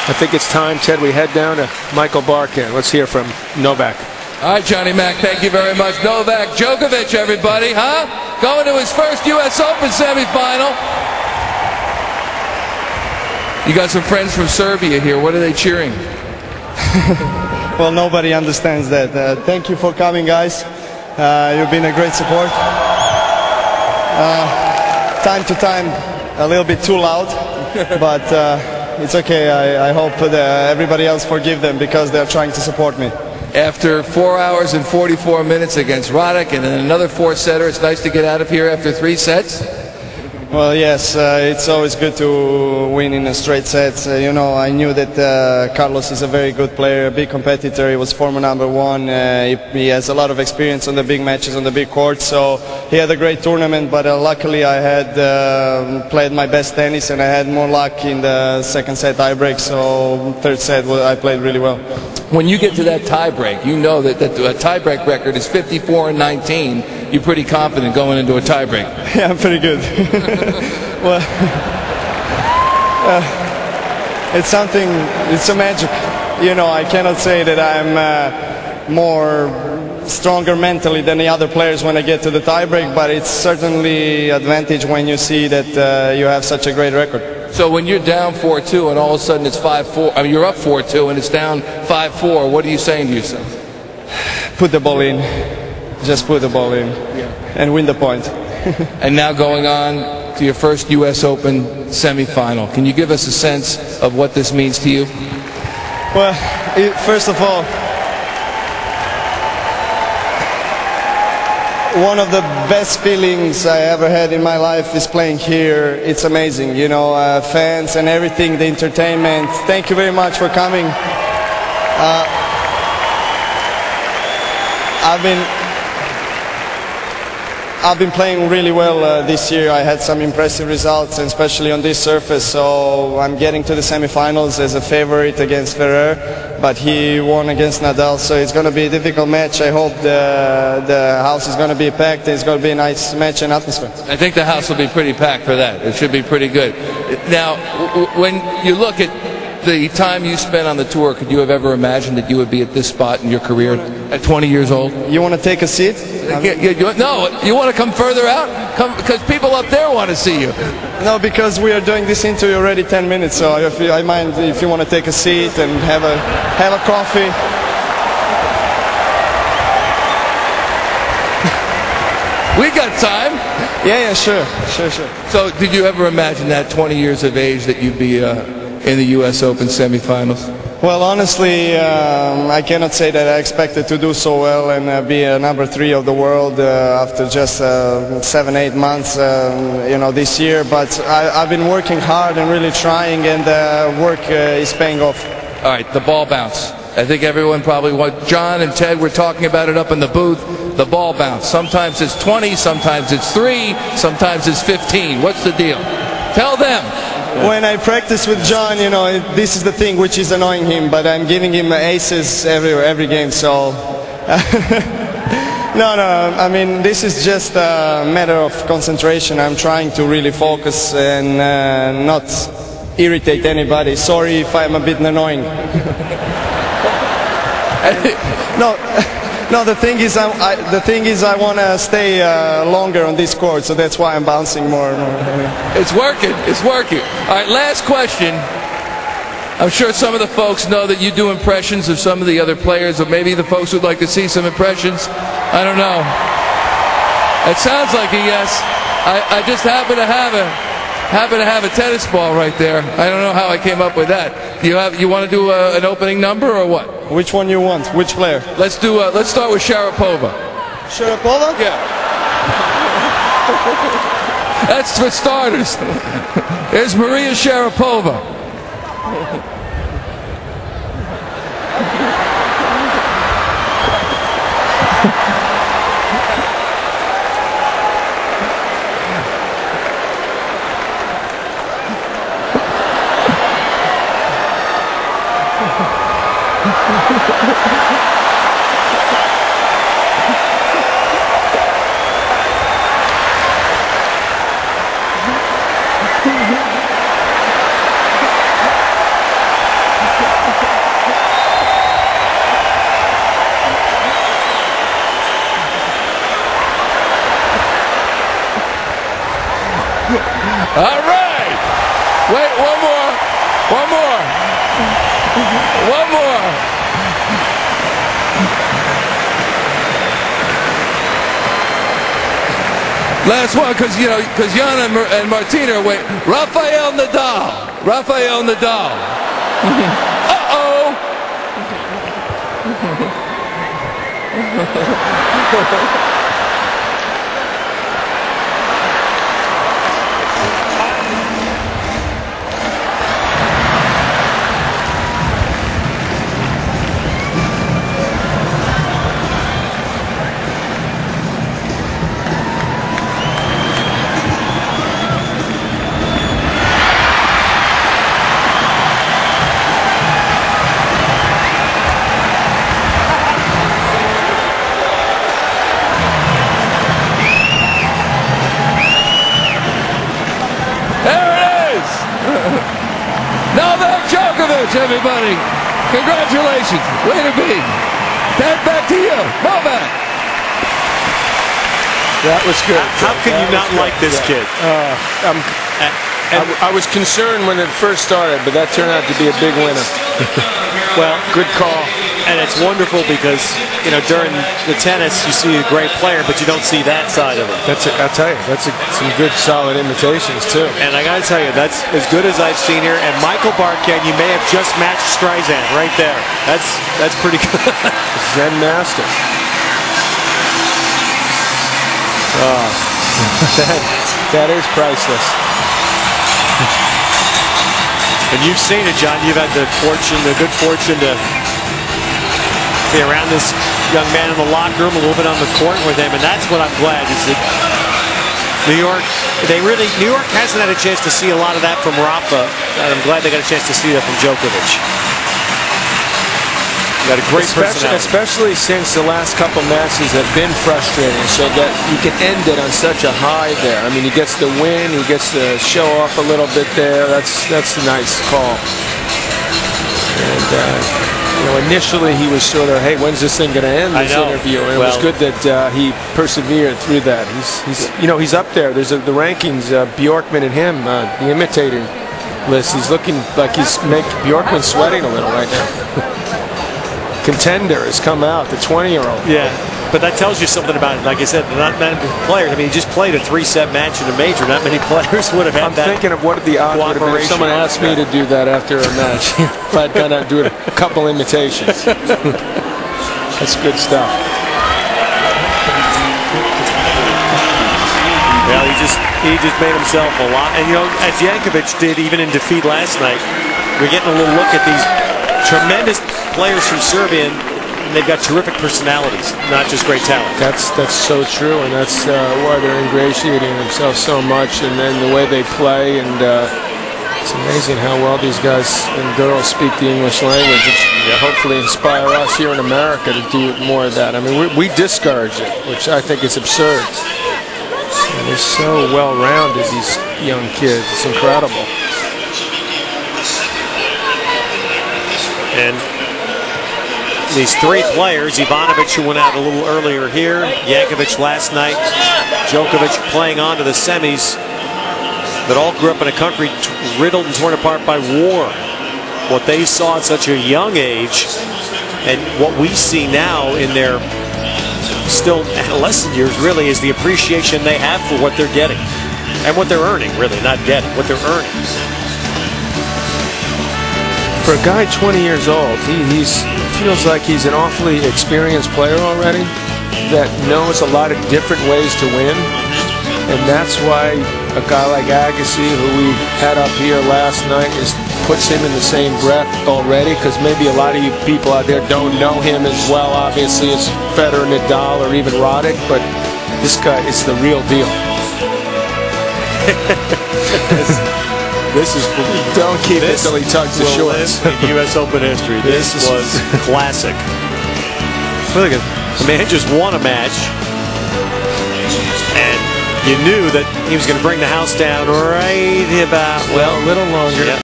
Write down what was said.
I think it's time, Ted, we head down to Michael Barkan. Let's hear from Novak. All right, Johnny Mac, thank you very much. Novak Djokovic, everybody, huh? Going to his first U.S. Open semifinal. You got some friends from Serbia here. What are they cheering? Well, nobody understands that. Thank you for coming, guys. You've been a great support. Time to time, a little bit too loud, but it's okay. I hope that everybody else forgive them because they're trying to support me. After 4 hours and 44 minutes against Roddick and then another four-setter, it's nice to get out of here after 3 sets. Well, yes, it's always good to win in a straight set. You know, I knew that Carlos is a very good player, a big competitor. He was former #1. He has a lot of experience on the big matches, on the big courts. So he had a great tournament, but luckily I had played my best tennis and I had more luck in the second set tiebreak. So third set I played really well. When you get to that tiebreak, you know that a tiebreak record is 54-19. You're pretty confident going into a tiebreak. Yeah, I'm pretty good. Well, it's something, it's a magic. You know, I cannot say that I'm more stronger mentally than the other players when I get to the tiebreak, but it's certainly advantage when you see that you have such a great record. So when you're down 4-2 and all of a sudden it's 5-4, I mean you're up 4-2 and it's down 5-4, what are you saying to yourself? Put the ball in. Just put the ball in and win the point. And now going on to your first U.S. Open semifinal. Can you give us a sense of what this means to you? Well, first of all, one of the best feelings I ever had in my life is playing here. It's amazing, you know, fans and everything, the entertainment. Thank you very much for coming. I've been playing really well this year. I had some impressive results, and especially on this surface. So I'm getting to the semifinals as a favorite against Federer, but he won against Nadal, so it's going to be a difficult match. I hope the house is going to be packed. It's going to be a nice match and atmosphere. I think the house will be pretty packed for that. It should be pretty good. Now, when you look at the time you spent on the tour, could you have ever imagined that you would be at this spot in your career at 20 years old? You want to take a seat? No, you want to come further out? Come, because people up there want to see you. No, because we are doing this interview already 10 minutes, so I mind if you want to take a seat and have a coffee. We got time. Yeah, sure. So did you ever imagine that 20 years of age that you'd be in the U.S. Open semifinals? Well, honestly, I cannot say that I expected to do so well and be a #3 of the world after just 7-8 months, you know, this year. But I've been working hard and really trying, and work is paying off. All right, the ball bounce. I think everyone probably, John and Ted were talking about it up in the booth, the ball bounce. Sometimes it's 20, sometimes it's 3, sometimes it's 15. What's the deal? Tell them. When I practice with John, you know, this is the thing which is annoying him, but I'm giving him aces every game, so... No, I mean, this is just a matter of concentration. I'm trying to really focus and not irritate anybody. Sorry if I'm a bit annoying. No, the thing is I want to stay longer on this court, so that's why I'm bouncing more. It's working. All right, last question. I'm sure some of the folks know that you do impressions of some of the other players, or maybe the folks would like to see some impressions. I don't know. It sounds like a yes. I just happen to have a tennis ball right there. I don't know how I came up with that. You want to do an opening number or what? Which one you want? Which player? Let's start with Sharapova. Sharapova? Yeah. That's for starters. There's Maria Sharapova. All right. Wait, one more. One more. One more. Last one, because Yana and Martina are waiting. Rafael Nadal. Rafael Nadal. Uh-oh. Novak Djokovic, everybody. Congratulations. Way to be. Back to you. Novak. That was good. How can you not like this kid? I was concerned when it first started, but that turned out to be a big winner. Well, Good call. and it's wonderful because, during the tennis, you see a great player, but you don't see that side of him. I'll tell you, that's some good, solid imitations, too. And I got to tell you, that's as good as I've seen here. And Michael Barkan, you may have just matched Streisand right there. That's pretty good. Zen master. That is priceless. And you've seen it, John. You've had the good fortune to be around this young man in the locker room, a little bit on the court with him, and that's what I'm glad is that New York hasn't had a chance to see a lot of that from Rafa, and I'm glad they got a chance to see that from Djokovic. Got a great personality. Especially since the last couple matches have been frustrating, so that you can end it on such a high there. I mean, he gets the win, he gets to show off a little bit there. That's a nice call. And initially he was sort of, hey, when's this thing going to end? This interview, and it was good that he persevered through that. He's up there. There's the rankings. Bjorkman and him, the imitating list. He's looking like he's making Bjorkman sweating a little right now. Contender has come out, the 20-year-old. Yeah, but that tells you something about it. Like I said, not many players. I mean, he just played a 3-set match in a major. Not many players would have had I'm thinking of what the odds would have been if someone asked me to do that after a match. If I'd gone out and do a couple imitations. That's good stuff. Well, he just made himself a lot. And as Jankovic did even in defeat last night, we're getting a little look at these tremendous players from Serbia, and they've got terrific personalities, not just great talent. That's so true, and that's why they're ingratiating themselves so much, and then the way they play, and it's amazing how well these guys and girls speak the English language. It's hopefully inspire us here in America to do more of that. I mean, we discourage it, which I think is absurd. And they're so well-rounded, these young kids. It's incredible. And these three players, Ivanovic, who went out a little earlier here, Jankovic last night, Djokovic playing on to the semis, that all grew up in a country riddled and torn apart by war. What they saw at such a young age, and what we see now in their still adolescent years, really, is the appreciation they have for what they're getting. And what they're earning, really, not getting, what they're earning. For a guy 20 years old, he feels like he's an awfully experienced player already that knows a lot of different ways to win. And that's why a guy like Agassi, who we had up here last night, puts him in the same breath already, because maybe a lot of you people out there don't know him as well, obviously, as Federer, Nadal, or even Roddick, but this guy is the real deal. This is don't keep it till he tugs the shorts. In U.S. Open history, this was classic. Look at the man just won a match, and you knew that he was going to bring the house down right about, a little longer. Yeah.